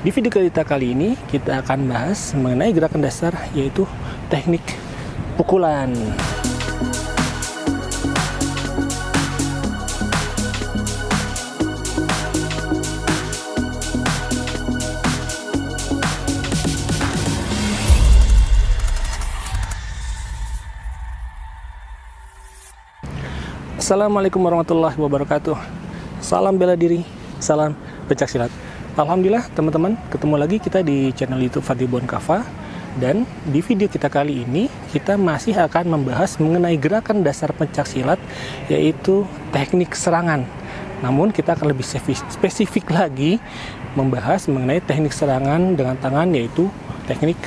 Di video kita kali ini kita akan bahas mengenai gerakan dasar, yaitu teknik pukulan. Assalamualaikum warahmatullahi wabarakatuh. Salam bela diri, salam pencaksilat. Alhamdulillah teman-teman, ketemu lagi kita di channel YouTube Fadli Bon Kava. Dan di video kita kali ini kita masih akan membahas mengenai gerakan dasar pencaksilat, yaitu teknik serangan. Namun kita akan lebih spesifik lagi membahas mengenai teknik serangan dengan tangan, yaitu teknik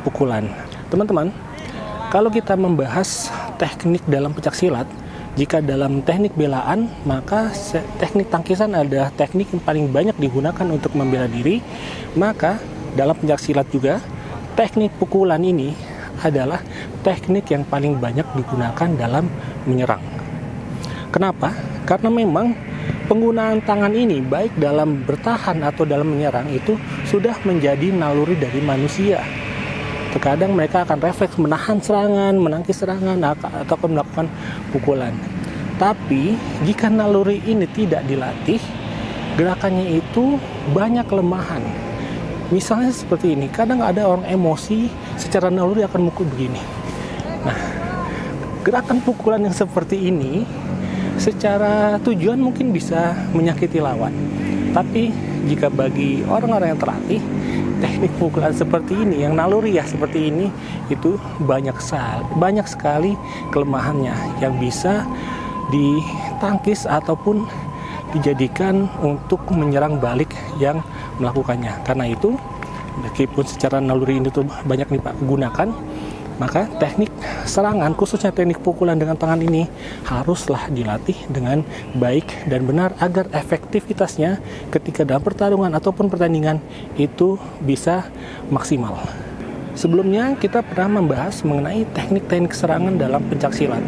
pukulan. Teman-teman, kalau kita membahas teknik dalam pencaksilat, jika dalam teknik belaan, maka teknik tangkisan adalah teknik yang paling banyak digunakan untuk membela diri. Maka dalam pencaksilat juga, teknik pukulan ini adalah teknik yang paling banyak digunakan dalam menyerang. Kenapa? Karena memang penggunaan tangan ini, baik dalam bertahan atau dalam menyerang, itu sudah menjadi naluri dari manusia. Terkadang mereka akan refleks menahan serangan, menangkis serangan, atau melakukan pukulan. Tapi jika naluri ini tidak dilatih, gerakannya itu banyak kelemahan. Misalnya seperti ini, kadang ada orang emosi, secara naluri akan mukul begini. Nah, gerakan pukulan yang seperti ini secara tujuan mungkin bisa menyakiti lawan. Tapi jika bagi orang-orang yang terlatih, teknik pukulan seperti ini, yang naluri seperti ini, itu banyak sekali kelemahannya yang bisa ditangkis ataupun dijadikan untuk menyerang balik yang melakukannya. Karena itu, meskipun secara naluri ini tuh banyak digunakan, maka teknik serangan, khususnya teknik pukulan dengan tangan ini, haruslah dilatih dengan baik dan benar agar efektivitasnya ketika dalam pertarungan ataupun pertandingan itu bisa maksimal. Sebelumnya kita pernah membahas mengenai teknik-teknik serangan dalam pencaksilat,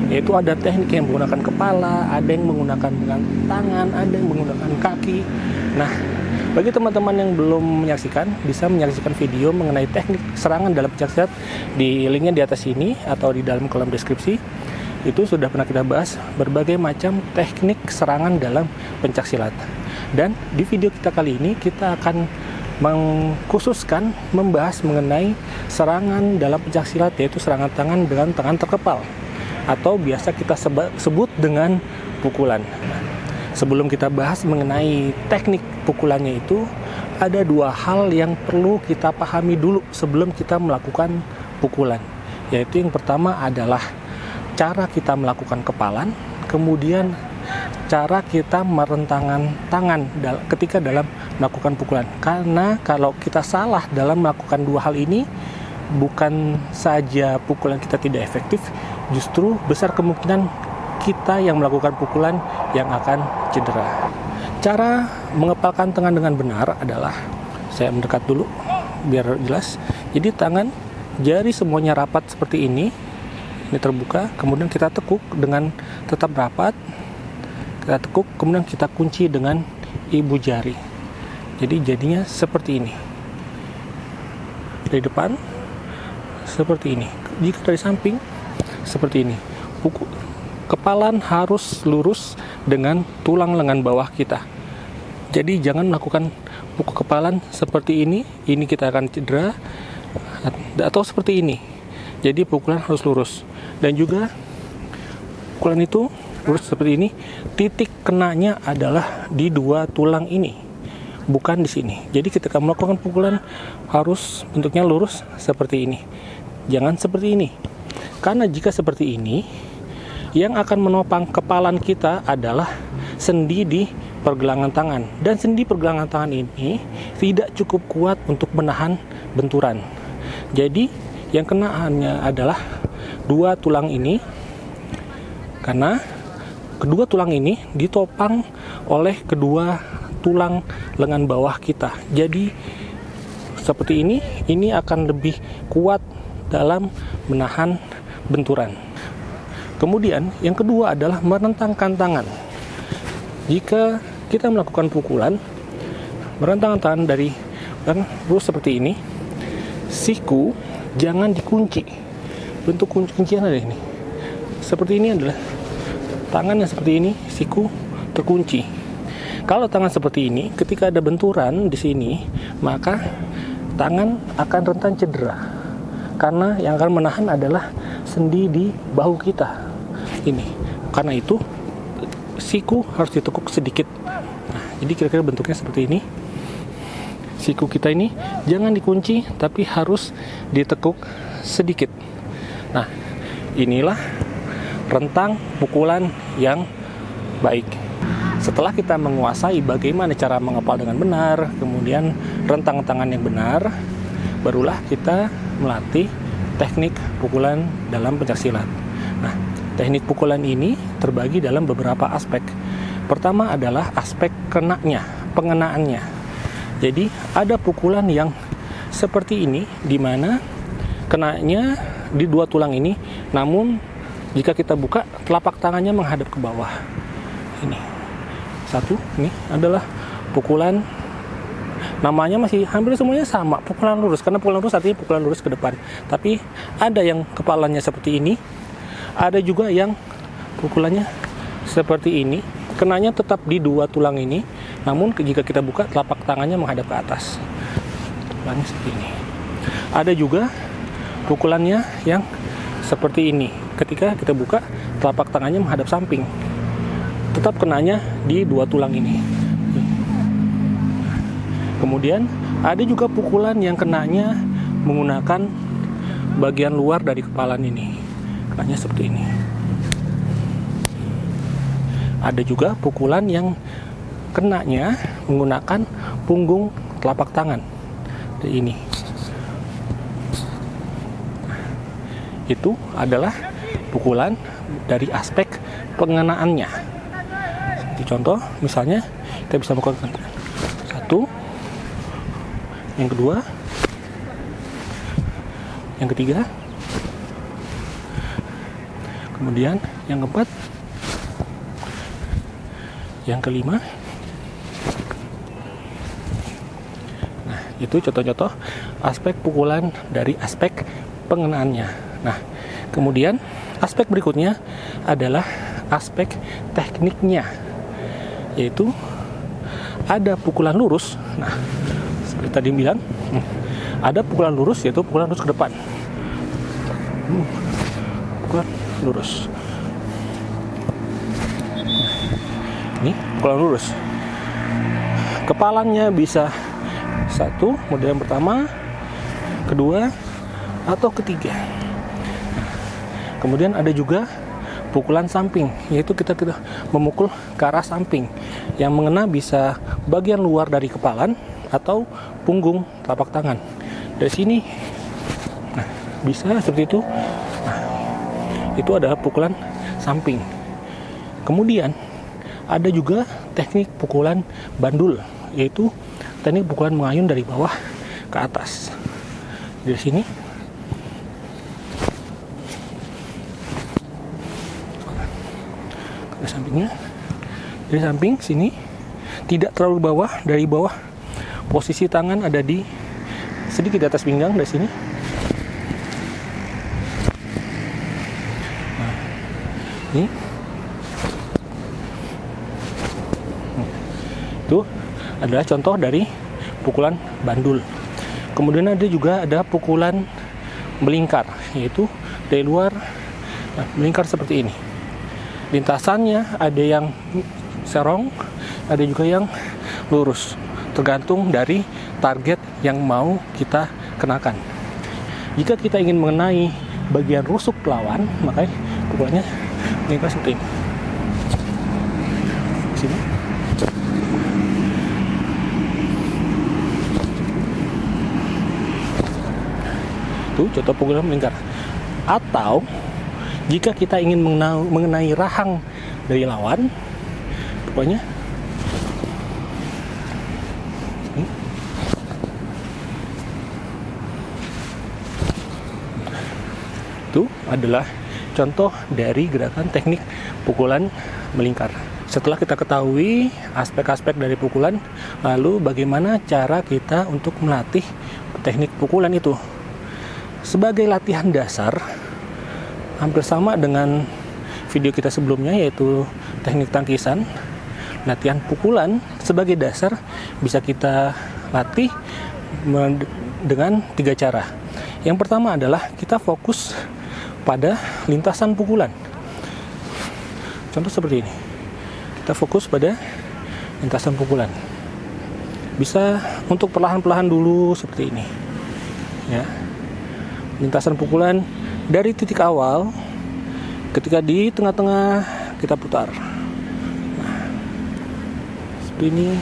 yaitu ada teknik yang menggunakan kepala, ada yang menggunakan dengan tangan, ada yang menggunakan kaki. Nah, bagi teman-teman yang belum menyaksikan, bisa menyaksikan video mengenai teknik serangan dalam pencaksilat di linknya di atas ini atau di dalam kolom deskripsi. Itu sudah pernah kita bahas berbagai macam teknik serangan dalam pencaksilat. Dan di video kita kali ini kita akan mengkhususkan membahas mengenai serangan dalam pencaksilat, yaitu serangan tangan dengan tangan terkepal atau biasa kita sebut dengan pukulan. Sebelum kita bahas mengenai teknik pukulannya itu, ada dua hal yang perlu kita pahami dulu sebelum kita melakukan pukulan. Yaitu yang pertama adalah cara kita melakukan kepalan, kemudian cara kita merentangkan tangan ketika dalam melakukan pukulan. Karena kalau kita salah dalam melakukan dua hal ini, bukan saja pukulan kita tidak efektif, justru besar kemungkinan kita yang melakukan pukulan yang akan cedera. Cara mengepalkan tangan dengan benar adalah, saya mendekat dulu biar jelas. Jadi tangan, jari semuanya rapat seperti ini terbuka, kemudian kita tekuk dengan tetap rapat, kita tekuk, kemudian kita kunci dengan ibu jari. Jadi jadinya seperti ini. Dari depan seperti ini, jika dari samping seperti ini. Kepalan harus lurus dengan tulang lengan bawah kita. Jadi jangan melakukan pukul kepalan seperti ini kita akan cedera, atau seperti ini. Jadi pukulan harus lurus. Dan juga pukulan itu lurus seperti ini, titik kenanya adalah di dua tulang ini, bukan di sini. Jadi ketika melakukan pukulan harus bentuknya lurus seperti ini. Jangan seperti ini. Karena jika seperti ini, yang akan menopang kepalan kita adalah sendi di pergelangan tangan. Dan sendi pergelangan tangan ini tidak cukup kuat untuk menahan benturan. Jadi yang kena hanya adalah dua tulang ini, karena kedua tulang ini ditopang oleh kedua tulang lengan bawah kita. Jadi seperti ini akan lebih kuat dalam menahan benturan. Kemudian yang kedua adalah merentangkan tangan. Jika kita melakukan pukulan, merentangkan tangan dari kan lurus seperti ini. Siku jangan dikunci. Bentuk kuncian ada ini. Seperti ini adalah tangan yang seperti ini, siku terkunci. Kalau tangan seperti ini, ketika ada benturan di sini, maka tangan akan rentan cedera. Karena yang akan menahan adalah sendi di bahu kita. Ini. Karena itu siku harus ditekuk sedikit. Nah, jadi kira-kira bentuknya seperti ini. Siku kita ini jangan dikunci, tapi harus ditekuk sedikit. Nah, inilah rentang pukulan yang baik. Setelah kita menguasai bagaimana cara mengepal dengan benar, kemudian rentang tangan yang benar, barulah kita melatih teknik pukulan dalam pencaksilat. Nah, teknik pukulan ini terbagi dalam beberapa aspek. Pertama adalah aspek pengenaannya. Jadi ada pukulan yang seperti ini, di mana kenanya di dua tulang ini, namun jika kita buka, telapak tangannya menghadap ke bawah. Ini satu, ini adalah pukulan, namanya masih hampir semuanya sama, pukulan lurus, karena pukulan lurus artinya pukulan lurus ke depan. Tapi ada yang kepalanya seperti ini, ada juga yang pukulannya seperti ini, kenanya tetap di dua tulang ini, namun jika kita buka, telapak tangannya menghadap ke atas. Pukulannya seperti ini. Ada juga pukulannya yang seperti ini. Ketika kita buka, telapak tangannya menghadap samping. Tetap kenanya di dua tulang ini. Kemudian ada juga pukulan yang kenanya menggunakan bagian luar dari kepalan ini. Kenanya seperti ini. Ada juga pukulan yang kenanya menggunakan punggung telapak tangan. Ini. Itu adalah pukulan dari aspek pengenaannya. Seperti contoh, misalnya kita bisa melakukan satu, yang kedua, yang ketiga, kemudian yang keempat, yang kelima. Nah, itu contoh-contoh aspek pukulan dari aspek pengenaannya. Nah, kemudian aspek berikutnya adalah aspek tekniknya, yaitu ada pukulan lurus. Nah, seperti tadi bilang, ada pukulan lurus, yaitu pukulan lurus ke depan. Pukulan lurus. Ini pukulan lurus. Kepalanya bisa satu, kemudian pertama, kedua, atau ketiga. Kemudian ada juga pukulan samping, yaitu kita memukul ke arah samping, yang mengena bisa bagian luar dari kepalan atau punggung telapak tangan. Dari sini, nah, bisa seperti itu. Nah, itu adalah pukulan samping. Kemudian ada juga teknik pukulan bandul, yaitu teknik pukulan mengayun dari bawah ke atas. Dari sini, ke sampingnya, dari samping sini, tidak terlalu bawah, dari bawah. Posisi tangan ada di sedikit di atas pinggang dari sini. Nah, ini. Itu adalah contoh dari pukulan bandul. Kemudian ada pukulan melingkar, yaitu dari luar, nah, melingkar seperti ini. Lintasannya ada yang serong, ada juga yang lurus, tergantung dari target yang mau kita kenakan. Jika kita ingin mengenai bagian rusuk lawan, maka pukulannya melingkar seperti ini. Sini. Itu contoh pukulan melingkar. Atau jika kita ingin mengenai rahang dari lawan, pokoknya itu adalah contoh dari gerakan teknik pukulan melingkar. Setelah kita ketahui aspek-aspek dari pukulan, lalu bagaimana cara kita untuk melatih teknik pukulan itu. Sebagai latihan dasar, hampir sama dengan video kita sebelumnya, yaitu teknik tangkisan. Latihan pukulan sebagai dasar bisa kita latih dengan 3 cara. Yang pertama adalah kita fokus pada lintasan pukulan. Contoh seperti ini. Kita fokus pada lintasan pukulan. Bisa untuk perlahan-perlahan dulu seperti ini. Ya. Lintasan pukulan dari titik awal, ketika di tengah-tengah kita putar. Nah, seperti ini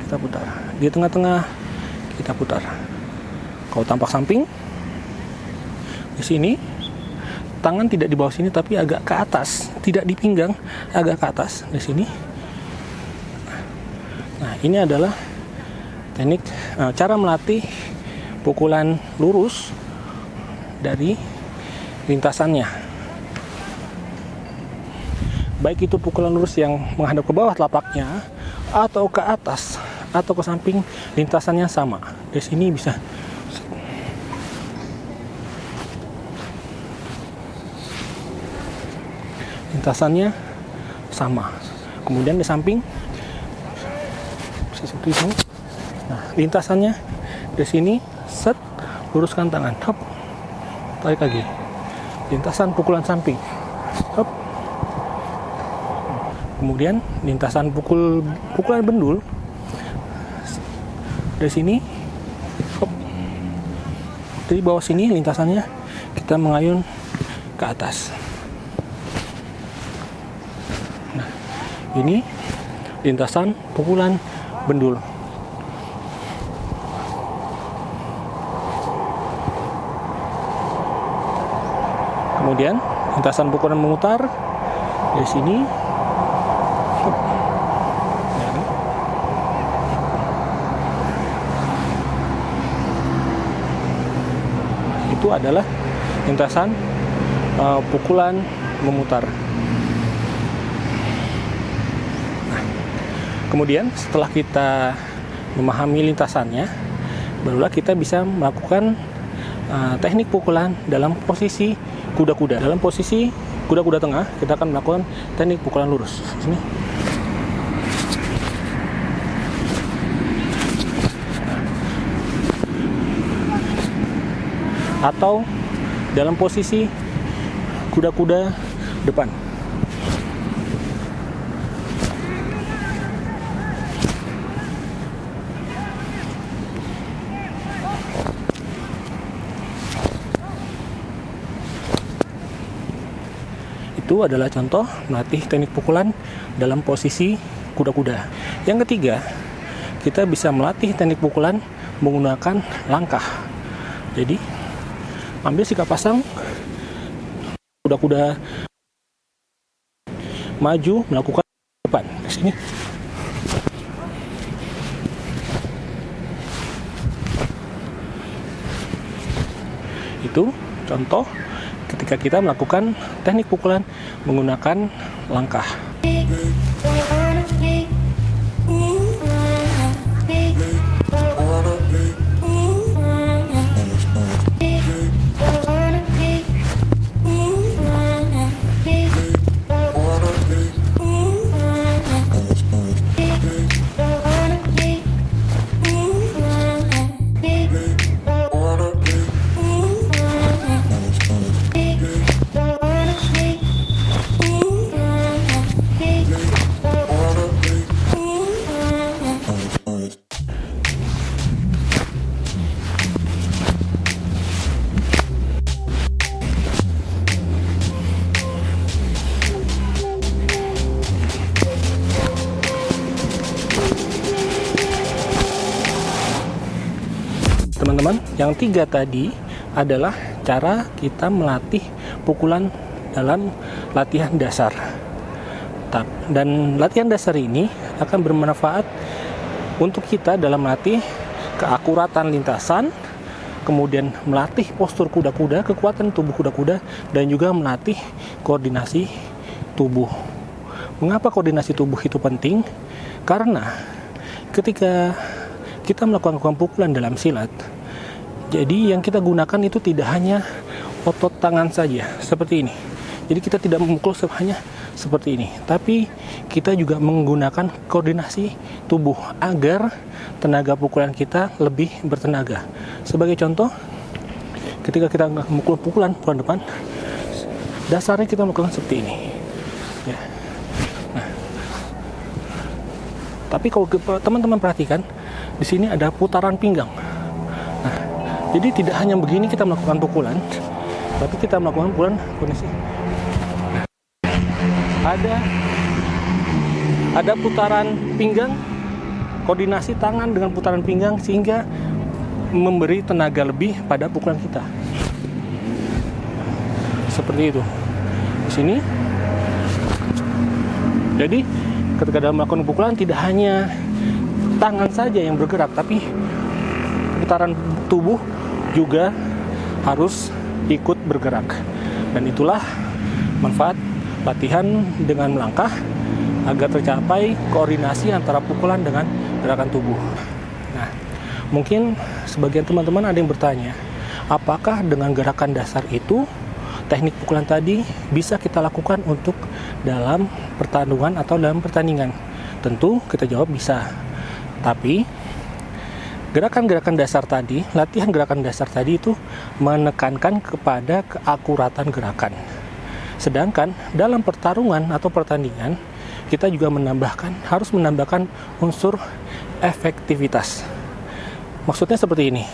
kita putar. Di tengah-tengah kita putar. Kalau tampak samping, di sini tangan tidak di bawah sini tapi agak ke atas, tidak di pinggang, agak ke atas di sini. Nah, ini adalah teknik cara melatih pukulan lurus dari lintasannya. Baik itu pukulan lurus yang menghadap ke bawah telapaknya atau ke atas atau ke samping, lintasannya sama. Di sini bisa lintasannya sama. Kemudian di samping bisa seperti ini. Nah, lintasannya di sini, set, luruskan tangan, hop, tarik lagi. Lintasan pukulan samping, hop. Kemudian lintasan pukulan bendul dari sini, hop. Dari bawah sini lintasannya kita mengayun ke atas. Nah, ini lintasan pukulan bendul. Kemudian lintasan pukulan memutar dari sini. Itu adalah lintasan pukulan memutar. Nah, kemudian setelah kita memahami lintasannya, barulah kita bisa melakukan teknik pukulan dalam posisi kuda-kuda. Dalam posisi kuda-kuda tengah, kita akan melakukan teknik pukulan lurus. Sini. Atau dalam posisi kuda-kuda depan. Itu adalah contoh melatih teknik pukulan dalam posisi kuda-kuda. Yang ketiga, kita bisa melatih teknik pukulan menggunakan langkah. Jadi, ambil sikap pasang, kuda-kuda maju melakukan depan. Di sini. Itu contoh ketika kita melakukan teknik pukulan menggunakan langkah. Teman-teman, yang 3 tadi adalah cara kita melatih pukulan dalam latihan dasar. Dan latihan dasar ini akan bermanfaat untuk kita dalam melatih keakuratan lintasan, kemudian melatih postur kuda-kuda, kekuatan tubuh kuda-kuda, dan juga melatih koordinasi tubuh. Mengapa koordinasi tubuh itu penting? Karena ketika kita melakukan pukulan dalam silat, jadi yang kita gunakan itu tidak hanya otot tangan saja seperti ini. Jadi kita tidak memukul hanya seperti ini, tapi kita juga menggunakan koordinasi tubuh agar tenaga pukulan kita lebih bertenaga. Sebagai contoh, ketika kita memukul pukulan depan, dasarnya kita melakukan seperti ini. Ya. Nah, tapi kalau teman-teman perhatikan, di sini ada putaran pinggang. Nah, jadi tidak hanya begini kita melakukan pukulan, tapi kita melakukan pukulan kondisi. Ada putaran pinggang, koordinasi tangan dengan putaran pinggang sehingga memberi tenaga lebih pada pukulan kita. Seperti itu. Di sini. Jadi ketika dalam melakukan pukulan tidak hanya tangan saja yang bergerak, tapi putaran tubuh juga harus ikut bergerak. Dan itulah manfaat latihan dengan melangkah agar tercapai koordinasi antara pukulan dengan gerakan tubuh. Nah, mungkin sebagian teman-teman ada yang bertanya, apakah dengan gerakan dasar itu teknik pukulan tadi bisa kita lakukan untuk dalam pertarungan atau dalam pertandingan? Tentu kita jawab bisa. Tapi gerakan-gerakan dasar tadi, latihan gerakan dasar tadi itu menekankan kepada keakuratan gerakan. Sedangkan dalam pertarungan atau pertandingan, kita juga harus menambahkan unsur efektivitas. Maksudnya seperti ini.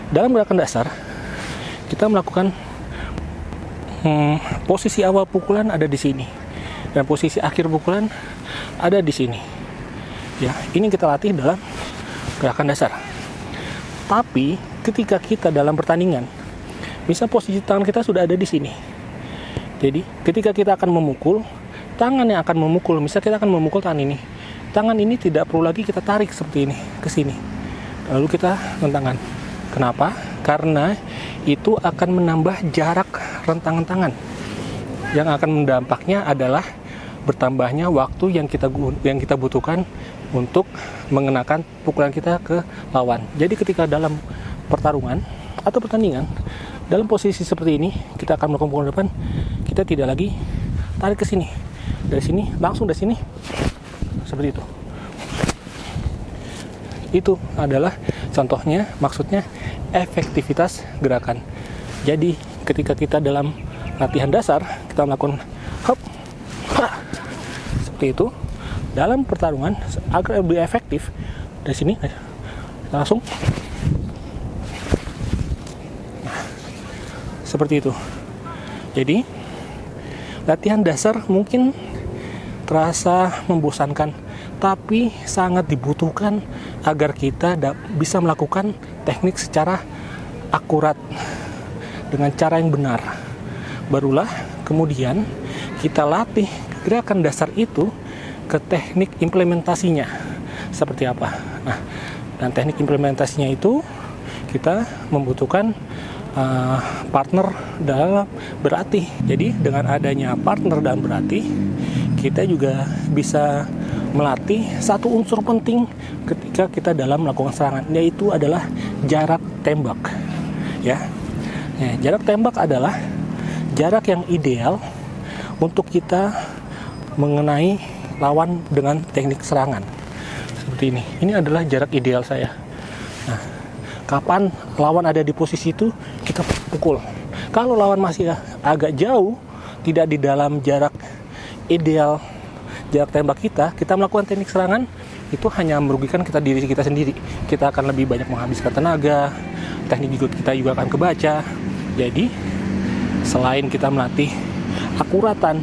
Dalam gerakan dasar, kita melakukan posisi awal pukulan ada di sini, dan posisi akhir pukulan ada di sini. Ya, ini kita latih dalam gerakan dasar. Tapi ketika kita dalam pertandingan, bisa posisi tangan kita sudah ada di sini. Jadi ketika kita akan memukul, tangan yang akan memukul, misalnya kita akan memukul tangan ini. Tangan ini tidak perlu lagi kita tarik seperti ini ke sini. Lalu kita rentangan. Kenapa? Karena itu akan menambah jarak rentangan tangan. Yang akan mendampaknya adalah bertambahnya waktu yang kita butuhkan untuk mengenakan pukulan kita ke lawan. Jadi ketika dalam pertarungan atau pertandingan, dalam posisi seperti ini, kita akan melakukan pukulan depan, kita tidak lagi tarik ke sini. Dari sini, langsung dari sini. Seperti itu. Itu adalah contohnya, maksudnya efektivitas gerakan. Jadi ketika kita dalam latihan dasar, kita melakukan hop, ha, seperti itu. Dalam pertarungan, agar lebih efektif, dari sini langsung seperti itu. Jadi latihan dasar mungkin terasa membosankan, tapi sangat dibutuhkan agar kita bisa melakukan teknik secara akurat dengan cara yang benar. Barulah kemudian kita latih gerakan dasar itu ke teknik implementasinya seperti apa. Nah, dan teknik implementasinya itu kita membutuhkan partner dalam berlatih. Jadi dengan adanya partner dalam berlatih, kita juga bisa melatih satu unsur penting ketika kita dalam melakukan serangan, yaitu adalah jarak tembak. Ya, jarak tembak adalah jarak yang ideal untuk kita mengenai lawan dengan teknik serangan seperti ini. Ini adalah jarak ideal saya. Nah, kapan lawan ada di posisi itu, kita pukul. Kalau lawan masih agak jauh, tidak di dalam jarak ideal jarak tembak kita melakukan teknik serangan, itu hanya merugikan diri kita sendiri. Kita akan lebih banyak menghabiskan tenaga, teknik kita juga akan kebaca. Jadi, selain kita melatih akuratan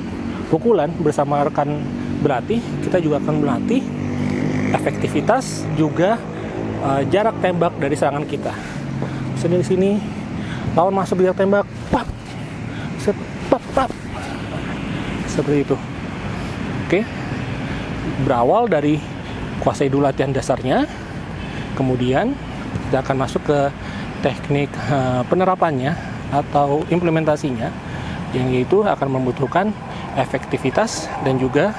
pukulan bersama rekan berlatih, kita juga akan melatih efektivitas juga jarak tembak dari serangan kita. Misalnya di sini lawan masuk di jarak tembak, pap, pap, pap, seperti itu. Oke, berawal dari kuasai dulu latihan dasarnya, kemudian kita akan masuk ke teknik penerapannya atau implementasinya, yang itu akan membutuhkan efektivitas dan juga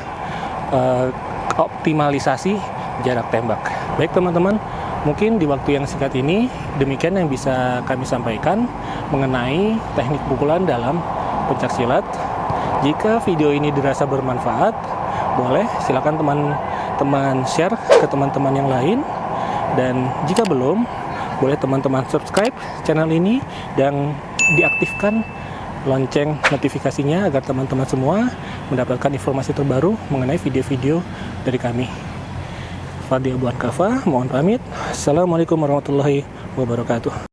optimalisasi jarak tembak. Baik teman-teman, mungkin di waktu yang singkat ini demikian yang bisa kami sampaikan mengenai teknik pukulan dalam pencaksilat. Jika video ini dirasa bermanfaat, boleh silakan teman-teman share ke teman-teman yang lain, dan jika belum, boleh teman-teman subscribe channel ini dan diaktifkan lonceng notifikasinya agar teman-teman semua mendapatkan informasi terbaru mengenai video-video dari kami. Fadil Buan Kafa, mohon pamit. Assalamualaikum warahmatullahi wabarakatuh.